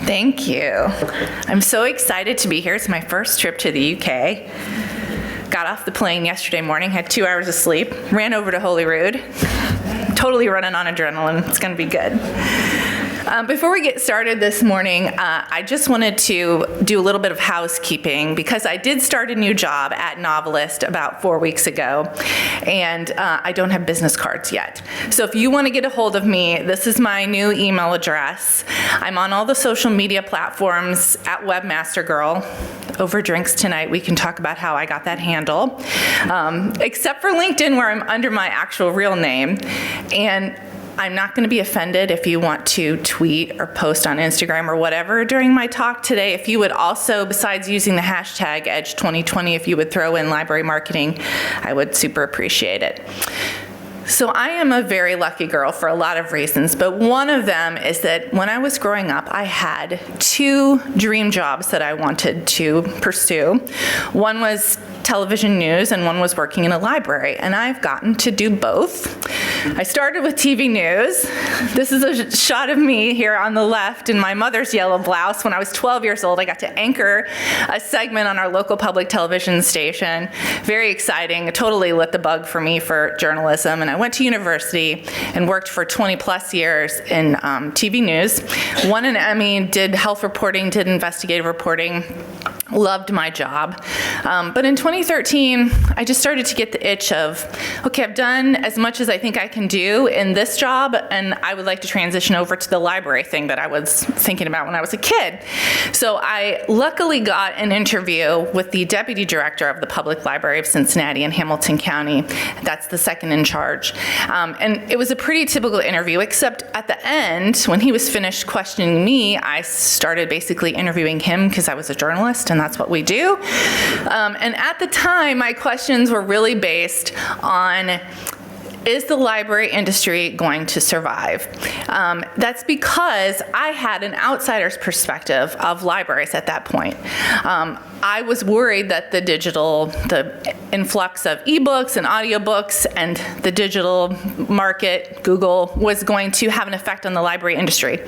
Thank you. I'm so excited to be here. It's my first trip to the UK. Got off the plane yesterday morning, had 2 hours of sleep, ran over to Holyrood. Totally running on adrenaline. It's going to be good. Before we get started this morning, I just wanted to do a little bit of housekeeping because I did start a new job at NoveList about 4 weeks ago, and I don't have business cards yet. So if you want to get a hold of me, this is my new email address. I'm on all the social media platforms at Webmaster Girl. Over drinks tonight, we can talk about how I got that handle, except for LinkedIn, where I'm under my actual real name. And I'm not going to be offended if you want to tweet or post on Instagram or whatever during my talk today. If you would also, besides using the hashtag Edge2020, if you would throw in library marketing, I would super appreciate it. So I am a very lucky girl for a lot of reasons, but one of them is that when I was growing up, I had 2 dream jobs that I wanted to pursue. One was television news and one was working in a library, and I've gotten to do both. I started with TV news. This is a shot of me here on the left in my mother's yellow blouse. When I was 12 years old, I got to anchor a segment on our local public television station. Very exciting. It totally lit the bug for me for journalism, and I went to university and worked for 20 plus years in TV news. Won an Emmy, did health reporting, did investigative reporting. Loved my job. But in 2013, I just started to get the itch of, okay, I've done as much as I think I can do in this job, and I would like to transition over to the library thing that I was thinking about when I was a kid. So I luckily got an interview with the deputy director of the Public Library of Cincinnati in Hamilton County. That's the second in charge. And it was a pretty typical interview, except at the end, when he was finished questioning me, I started basically interviewing him because I was a journalist, and that's what we do. And at the time, my questions were really based on, is the library industry going to survive? That's because I had an outsider's perspective of libraries at that point. I was worried that the influx of ebooks and audiobooks and the digital market, Google, was going to have an effect on the library industry.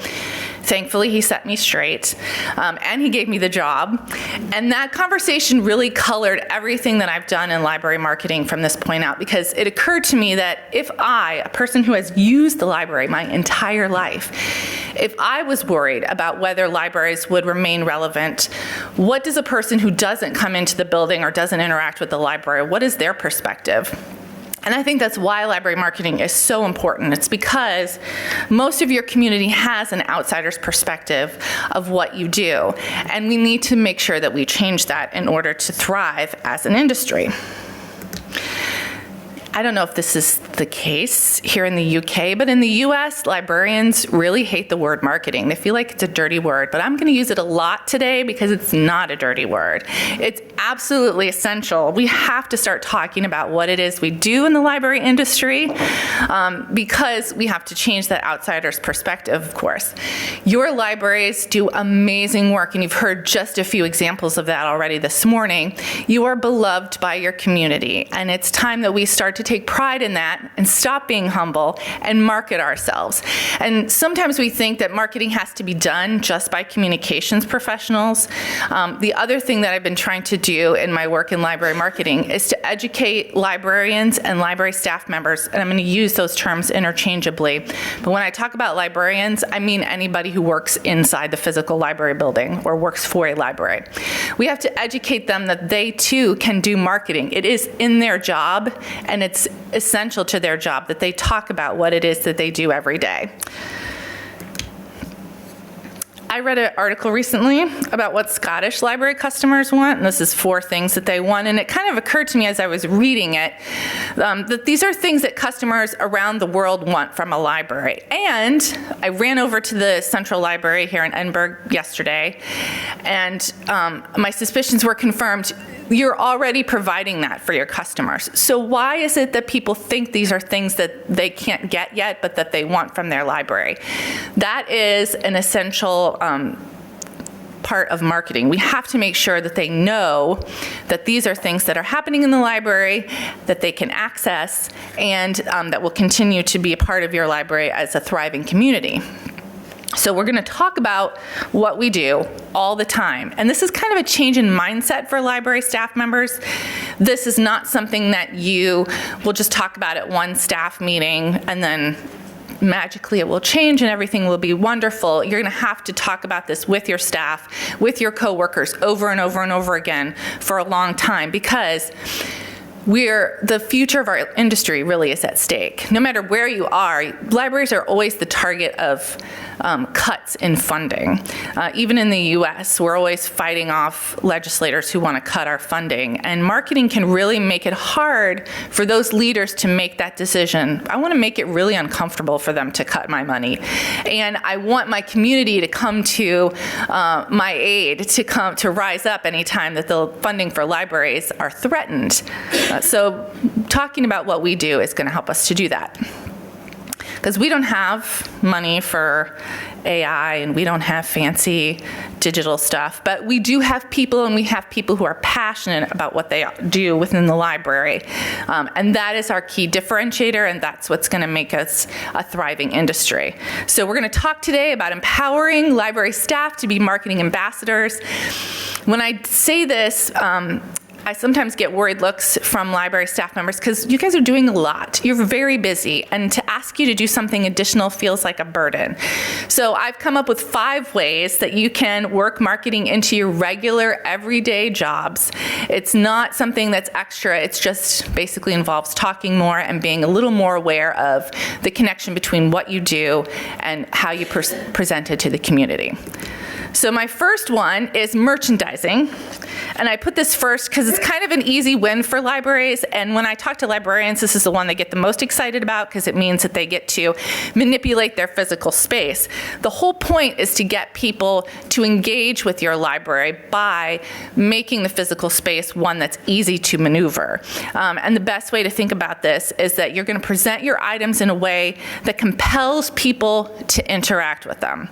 Thankfully, he set me straight, and he gave me the job. And that conversation really colored everything that I've done in library marketing from this point out, because it occurred to me that if I, a person who has used the library my entire life, if I was worried about whether libraries would remain relevant, what does a person who doesn't come into the building or doesn't interact with the library, what is their perspective? And I think that's why library marketing is so important. It's because most of your community has an outsider's perspective of what you do. And we need to make sure that we change that in order to thrive as an industry. I don't know if this is the case here in the UK, but in the US, librarians really hate the word marketing. They feel like it's a dirty word, but I'm going to use it a lot today because it's not a dirty word. It's absolutely essential. We have to start talking about what it is we do in the library industry, because we have to change that outsider's perspective, of course. Your libraries do amazing work, and you've heard just a few examples of that already this morning. You are beloved by your community, and it's time that we start to take pride in that and stop being humble and market ourselves. And sometimes we think that marketing has to be done just by communications professionals. The other thing that I've been trying to do in my work in library marketing is to educate librarians and library staff members, and I'm going to use those terms interchangeably. But when I talk about librarians, I mean anybody who works inside the physical library building or works for a library. We have to educate them that they too can do marketing. It is in their job, and it's essential to their job that they talk about what it is that they do every day. I read an article recently about what Scottish library customers want, and this is 4 things that they want, and it kind of occurred to me as I was reading it that these are things that customers around the world want from a library. And I ran over to the Central Library here in Edinburgh yesterday, and my suspicions were confirmed. You're already providing that for your customers. So why is it that people think these are things that they can't get yet, but that they want from their library? That is an essential part of marketing. We have to make sure that they know that these are things that are happening in the library, that they can access, and that will continue to be a part of your library as a thriving community. So we're going to talk about what we do all the time. And this is kind of a change in mindset for library staff members. This is not something that you will just talk about at one staff meeting and then magically it will change and everything will be wonderful. You're going to have to talk about this with your staff, with your coworkers over and over and over again for a long time, because the future of our industry really is at stake. No matter where you are, libraries are always the target of cuts in funding. Even in the US, we're always fighting off legislators who want to cut our funding. And marketing can really make it hard for those leaders to make that decision. I want to make it really uncomfortable for them to cut my money. And I want my community to come to my aid, to rise up anytime that the funding for libraries are threatened. So talking about what we do is going to help us to do that. Because we don't have money for AI and we don't have fancy digital stuff, but we do have people, and we have people who are passionate about what they do within the library. And that is our key differentiator, and that's what's going to make us a thriving industry. So we're going to talk today about empowering library staff to be marketing ambassadors. When I say this, I sometimes get worried looks from library staff members because you guys are doing a lot. You're very busy, and to ask you to do something additional feels like a burden. So I've come up with 5 ways that you can work marketing into your regular, everyday jobs. It's not something that's extra. It's just basically involves talking more and being a little more aware of the connection between what you do and how you present it to the community. So my first one is merchandising. And I put this first because it's kind of an easy win for libraries. And when I talk to librarians, this is the one they get the most excited about because it means that they get to manipulate their physical space. The whole point is to get people to engage with your library by making the physical space one that's easy to maneuver. And the best way to think about this is that you're going to present your items in a way that compels people to interact with them.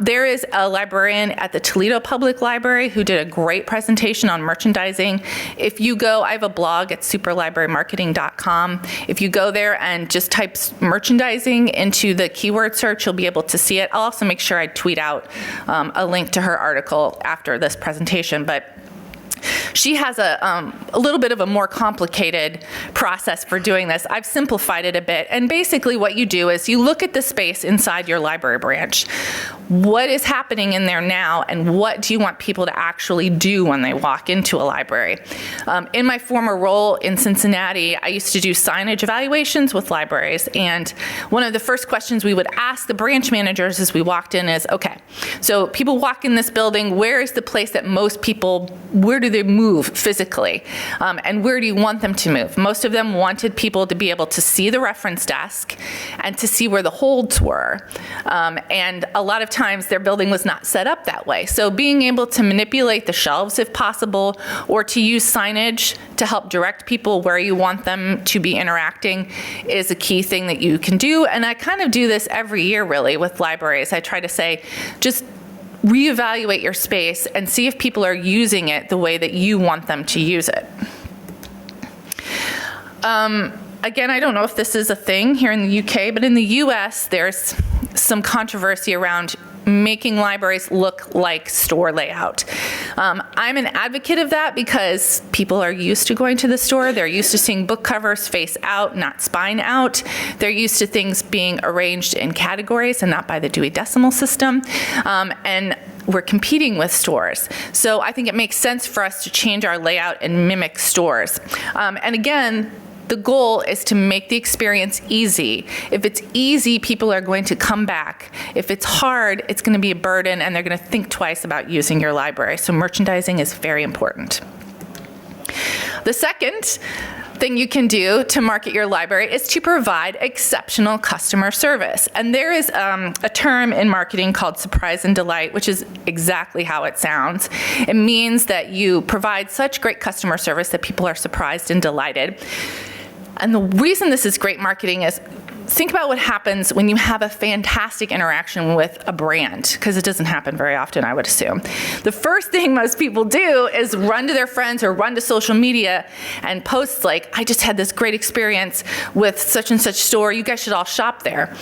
There is a librarian at the Toledo Public Library who did a great presentation on merchandising. If you go, I have a blog at superlibrarymarketing.com. If you go there and just type merchandising into the keyword search, you'll be able to see it. I'll also make sure I tweet out a link to her article after this presentation. But she has a little bit of a more complicated process for doing this. I've simplified it a bit. And basically what you do is you look at the space inside your library branch. What is happening in there now, and what do you want people to actually do when they walk into a library? In my former role in Cincinnati, I used to do signage evaluations with libraries. And one of the first questions we would ask the branch managers as we walked in is, okay, so people walk in this building, where is the place that most people, where do they move physically? And where do you want them to move? Most of them wanted people to be able to see the reference desk and to see where the holds were. And a lot of times their building was not set up that way. So being able to manipulate the shelves if possible, or to use signage to help direct people where you want them to be interacting is a key thing that you can do. And I kind of do this every year really with libraries. I try to say, just reevaluate your space and see if people are using it the way that you want them to use it. Again, I don't know if this is a thing here in the UK, but in the US, there's some controversy around making libraries look like store layout. I'm an advocate of that because people are used to going to the store. They're used to seeing book covers face out, not spine out. They're used to things being arranged in categories and not by the Dewey Decimal System. And we're competing with stores. So I think it makes sense for us to change our layout and mimic stores. And again, the goal is to make the experience easy. If it's easy, people are going to come back. If it's hard, it's going to be a burden, and they're going to think twice about using your library. So merchandising is very important. The second thing you can do to market your library is to provide exceptional customer service. And there is a term in marketing called surprise and delight, which is exactly how it sounds. It means that you provide such great customer service that people are surprised and delighted. And the reason this is great marketing is, think about what happens when you have a fantastic interaction with a brand, because it doesn't happen very often, I would assume. The first thing most people do is run to their friends or run to social media and post like, I just had this great experience with such and such store. You guys should all shop there.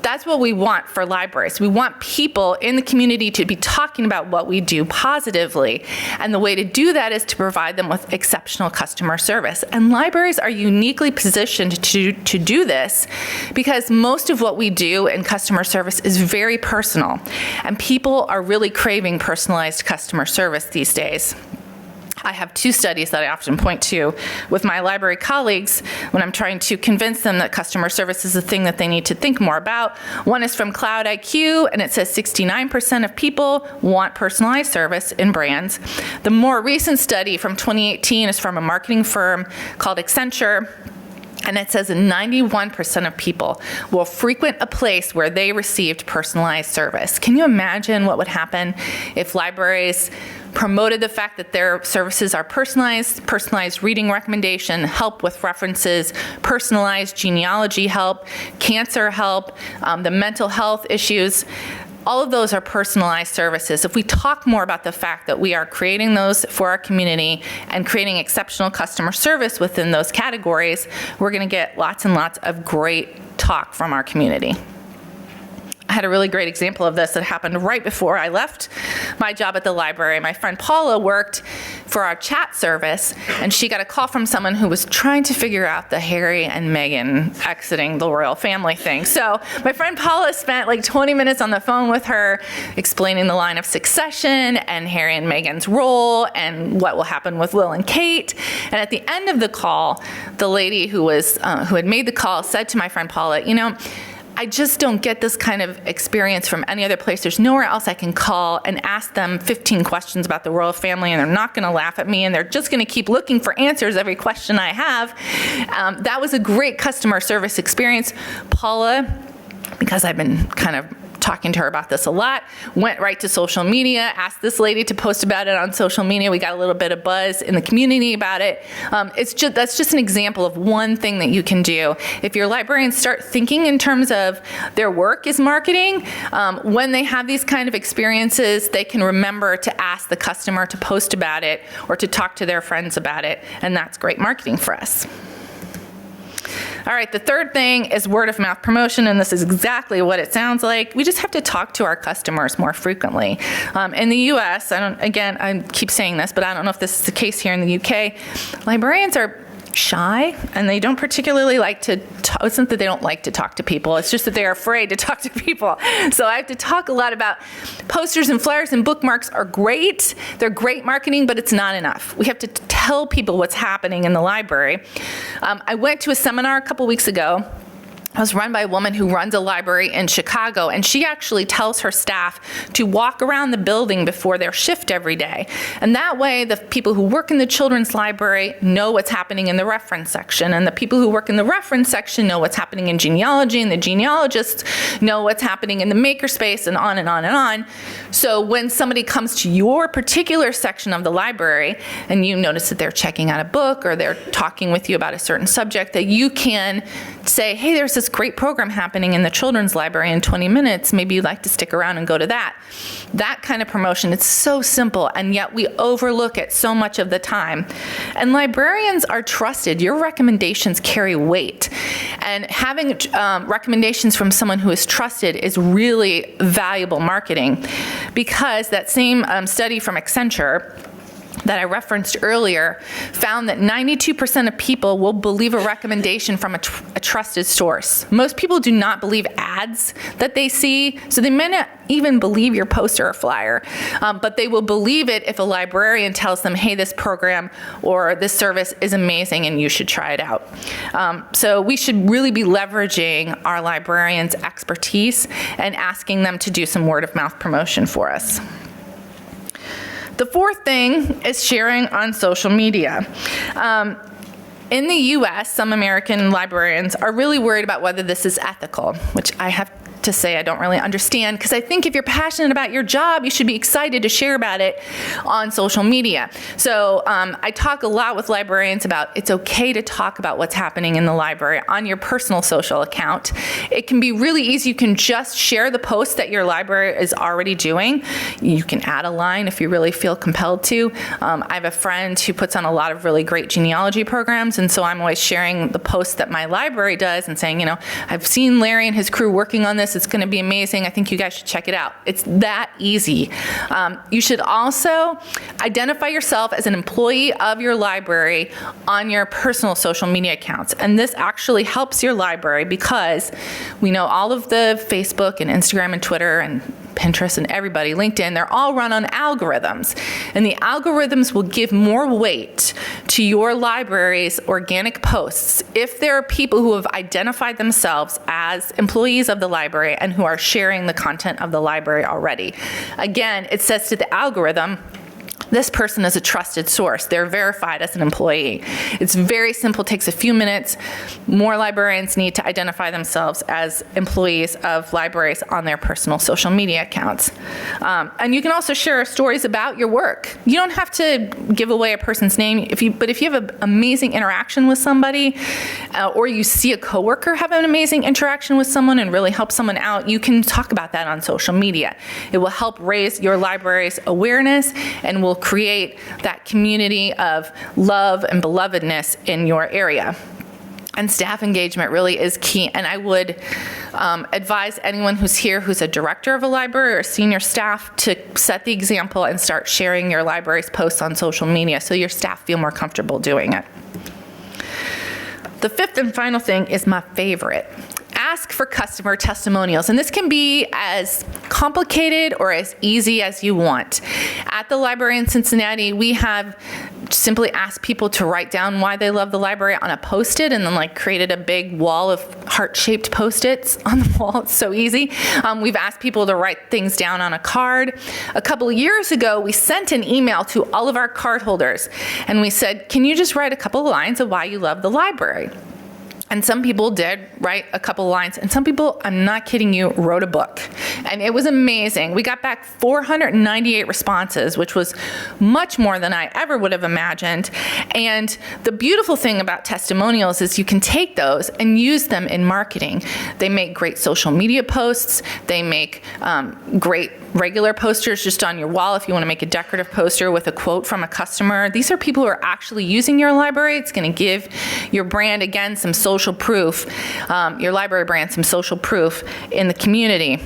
That's what we want for libraries. We want people in the community to be talking about what we do positively. And the way to do that is to provide them with exceptional customer service. And libraries are uniquely positioned to do this because most of what we do in customer service is very personal. And people are really craving personalized customer service these days. I have two studies that I often point to with my library colleagues when I'm trying to convince them that customer service is a thing that they need to think more about. One is from Cloud IQ, and it says 69% of people want personalized service in brands. The more recent study from 2018 is from a marketing firm called Accenture, and it says 91% of people will frequent a place where they received personalized service. Can you imagine what would happen if libraries promoted the fact that their services are personalized reading recommendation, help with references, personalized genealogy help, cancer help, the mental health issues? All of those are personalized services. If we talk more about the fact that we are creating those for our community and creating exceptional customer service within those categories, we're going to get lots and lots of great talk from our community. I had a really great example of this that happened right before I left my job at the library. My friend Paula worked for our chat service, and she got a call from someone who was trying to figure out the Harry and Meghan exiting the royal family thing. So my friend Paula spent like 20 minutes on the phone with her explaining the line of succession and Harry and Meghan's role and what will happen with Will and Kate. And at the end of the call, the lady who had made the call said to my friend Paula, you know, I just don't get this kind of experience from any other place. There's nowhere else I can call and ask them 15 questions about the royal family, and they're not going to laugh at me, and they're just going to keep looking for answers every question I have. That was a great customer service experience. Paula, because I've been kind of talking to her about this a lot, went right to social media, asked this lady to post about it on social media. We got a little bit of buzz in the community about it. That's just an example of one thing that you can do. If your librarians start thinking in terms of their work is marketing, when they have these kind of experiences, they can remember to ask the customer to post about it or to talk to their friends about it, and that's great marketing for us. All right, the third thing is word of mouth promotion, and this is exactly what it sounds like. We just have to talk to our customers more frequently. In the US, I keep saying this, but I don't know if this is the case here in the UK, librarians are shy, and they don't particularly like to talk. It's not that they don't like to talk to people, it's just that they're afraid to talk to people. So I have to talk a lot about posters and flyers, and bookmarks are great. They're great marketing, but it's not enough. We have to tell people what's happening in the library. I went to a seminar a couple weeks ago. It was run by a woman who runs a library in Chicago, and she actually tells her staff to walk around the building before their shift every day. And that way, the people who work in the children's library know what's happening in the reference section, and the people who work in the reference section know what's happening in genealogy, and the genealogists know what's happening in the makerspace, and on and on and on. So when somebody comes to your particular section of the library, and you notice that they're checking out a book or they're talking with you about a certain subject, that you can say, hey, there's this great program happening in the children's library in 20 minutes. Maybe you'd like to stick around and go to that. That kind of promotion, it's so simple, and yet we overlook it so much of the time. And librarians are trusted. Your recommendations carry weight. And having recommendations from someone who is trusted is really valuable marketing, because that same study from Accenture that I referenced earlier found that 92% of people will believe a recommendation from a trusted source. Most people do not believe ads that they see, so they may not even believe your poster or flyer, but they will believe it if a librarian tells them, hey, this program or this service is amazing and you should try it out. So we should really be leveraging our librarians' expertise and asking them to do some word of mouth promotion for us. The fourth thing is sharing on social media. In the US, some American librarians are really worried about whether this is ethical, which I have to say I don't really understand, because I think if you're passionate about your job, you should be excited to share about it on social media. So I talk a lot with librarians about it's okay to talk about what's happening in the library on your personal social account. It can be really easy. You can just share the post that your library is already doing. You can add a line if you really feel compelled to. I have a friend who puts on a lot of really great genealogy programs, and so I'm always sharing the post that my library does and saying, you know, I've seen Larry and his crew working on this. this. It's going to be amazing. I think you guys should check it out. It's that easy. You should also identify yourself as an employee of your library on your personal social media accounts. And this actually helps your library because we know all of the Facebook and Instagram and Twitter and Pinterest and everybody, LinkedIn, they're all run on algorithms. And the algorithms will give more weight to your library's organic posts if there are people who have identified themselves as employees of the library and who are sharing the content of the library already. Again, it says to the algorithm, this person is a trusted source. They're verified as an employee. It's very simple, takes a few minutes. More librarians need to identify themselves as employees of libraries on their personal social media accounts. And you can also share stories about your work. You don't have to give away a person's name, but if you have an amazing interaction with somebody, or you see a coworker have an amazing interaction with someone and really help someone out, you can talk about that on social media. It will help raise your library's awareness and will create that community of love and belovedness in your area. And staff engagement really is key. And I would advise anyone who's here who's a director of a library or senior staff to set the example and start sharing your library's posts on social media so your staff feel more comfortable doing it. The fifth and final thing is my favorite. Ask for customer testimonials, and this can be as complicated or as easy as you want. At the library in Cincinnati, we have simply asked people to write down why they love the library on a Post-it, and then created a big wall of heart-shaped Post-its on the wall. It's so easy. We've asked people to write things down on a card. A couple of years ago, we sent an email to all of our card holders, and we said, can you just write a couple of lines of why you love the library? And some people did write a couple lines, and some people, I'm not kidding you, wrote a book. And it was amazing. We got back 498 responses, which was much more than I ever would have imagined. And the beautiful thing about testimonials is you can take those and use them in marketing. They make great social media posts. They make great regular posters just on your wall if you want to make a decorative poster with a quote from a customer. These are people who are actually using your library. It's going to give your brand, again, some social proof, your library brand, some social proof in the community.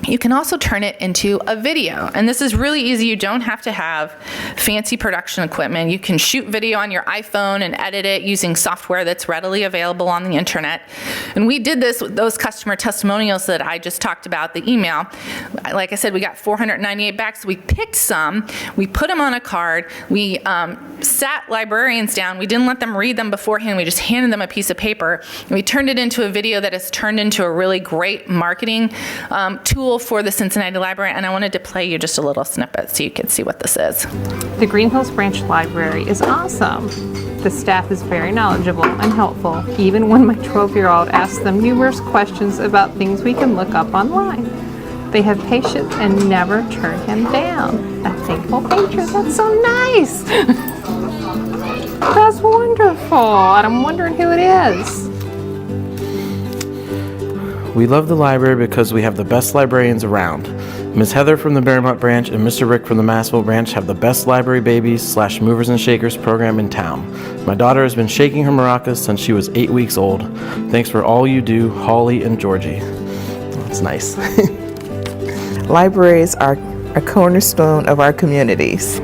You can also turn it into a video, and this is really easy. You don't have to have fancy production equipment. You can shoot video on your iPhone and edit it using software that's readily available on the internet. And we did this with those customer testimonials that I just talked about, the email. Like I said, we got 498 back, so we picked some, we put them on a card, we sat librarians down, we didn't let them read them beforehand, we just handed them a piece of paper, and we turned it into a video that has turned into a really great marketing tool for the Cincinnati Library, and I wanted to play you just a little snippet so you could see what this is. The Green Hills Branch Library is awesome. The staff is very knowledgeable and helpful, even when my 12-year-old asks them numerous questions about things we can look up online. They have patience and never turn him down. A thankful patron, that's so nice. That's wonderful, and I'm wondering who it is. We love the library because we have the best librarians around. Ms. Heather from the Barrymont branch and Mr. Rick from the Massville branch have the best library babies / movers and shakers program in town. My daughter has been shaking her maracas since she was 8 weeks old. Thanks for all you do, Holly and Georgie. That's nice. Libraries are a cornerstone of our communities.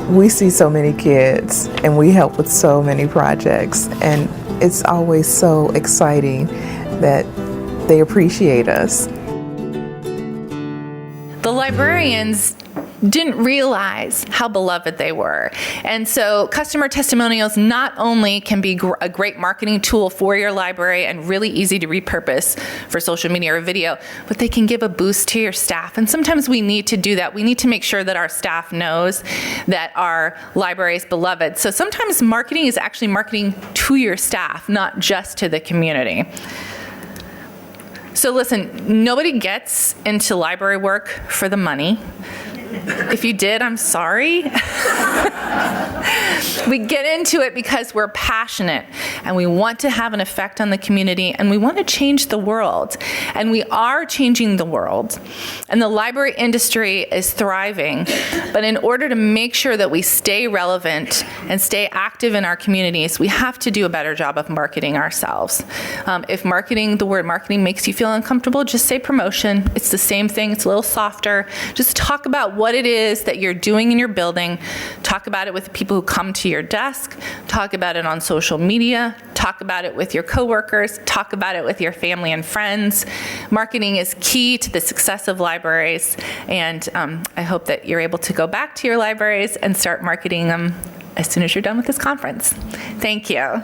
We see so many kids and we help with so many projects, and it's always so exciting that they appreciate us. The librarians didn't realize how beloved they were. And so customer testimonials not only can be a great marketing tool for your library and really easy to repurpose for social media or video, but they can give a boost to your staff. And sometimes we need to do that. We need to make sure that our staff knows that our library is beloved. So sometimes marketing is actually marketing to your staff, not just to the community. So listen, nobody gets into library work for the money. If you did, I'm sorry. We get into it because we're passionate and we want to have an effect on the community and we want to change the world. And we are changing the world. And the library industry is thriving. But in order to make sure that we stay relevant and stay active in our communities, we have to do a better job of marketing ourselves. If the word marketing makes you feel uncomfortable, just say promotion. It's the same thing. It's a little softer. Just talk about what it is that you're doing in your building. Talk about it with the people who come to your desk. Talk about it on social media. Talk about it with your coworkers. Talk about it with your family and friends. Marketing is key to the success of libraries, and I hope that you're able to go back to your libraries and start marketing them as soon as you're done with this conference. Thank you.